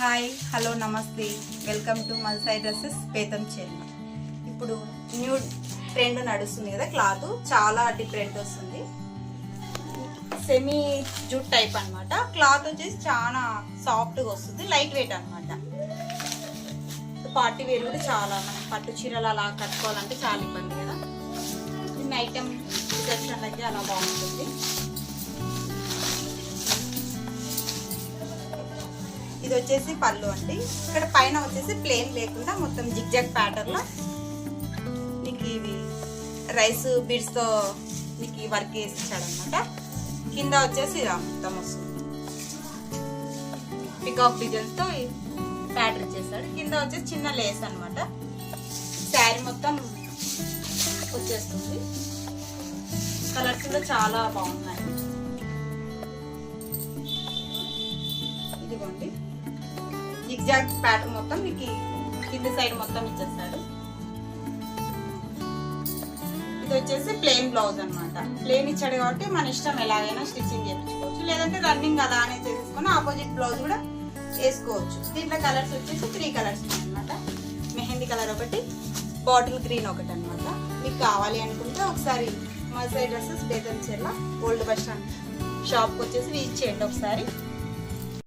Hi hello నమస్తే welcome to మల్సై dresses బేతం చీర. ఇప్పుడు న్యూ ట్రెండ్ నడుస్తుంది కదా, క్లాత్ చాలా డిఫరెంట్ వస్తుంది. సెమీ జూట్ టైప్ అన్నమాట. క్లాత్ వచ్చేసి చాలా సాఫ్ట్గా వస్తుంది, లైట్ వెయిట్ అన్నమాట. పార్టీ వేర్ కూడా చాలా, మనం పట్టు చీరలు అలా కట్టుకోవాలంటే చాలా ఇబ్బంది కదా. చిన్న ఐటమ్ రిసెప్షన్లకి అలా బాగుంటుంది. ఇది వచ్చేసి పళ్ళు అండి. ఇక్కడ పైన వచ్చేసి ప్లేన్ లేకుండా మొత్తం జిగ్జాగ్ ప్యాటర్న్ లో మీకు ఇవి రైస్ బీడ్స్ తో మీకు వర్క్ చేసి ఇచ్చాడనమాట. కింద వచ్చేసి ఇలా మొత్తం వస్తుంది, పికాక్ డిజైన్స్ తో ప్యాటర్న్ చేశాడు. కింద వచ్చేసి చిన్న లేస్ అనమాట. శారీ మొత్తం వచ్చేస్తుంది. కలర్స్ కూడా చాలా బాగున్నాయి. ఇదిగోండి, జిగ్జాగ్ ప్యాటర్న్ మొత్తం మీకు కింద సైడ్ మొత్తం ఇచ్చేస్తాడు. ఇది వచ్చేసి ప్లెయిన్ బ్లౌజ్ అనమాట. ప్లెయిన్ ఇచ్చాడు కాబట్టి మన ఇష్టం ఎలాగైనా స్టిచ్చింగ్ చేయించుకోవచ్చు, లేదంటే రన్నింగ్ అలానే చేసేసుకొని ఆపోజిట్ బ్లౌజ్ కూడా వేసుకోవచ్చు. దీంట్లో కలర్స్ వచ్చేసి 3 కలర్స్ అనమాట. మెహందీ కలర్ ఒకటి, బాటిల్ గ్రీన్ ఒకటి అనమాట. మీకు కావాలి అనుకుంటే ఒకసారి మల్సై డ్రెస్సెస్ బేతం చీరల ఓల్డ్ బస్ స్టాండ్ షాప్కి వచ్చేసి విజిట్ చేయండి ఒకసారి.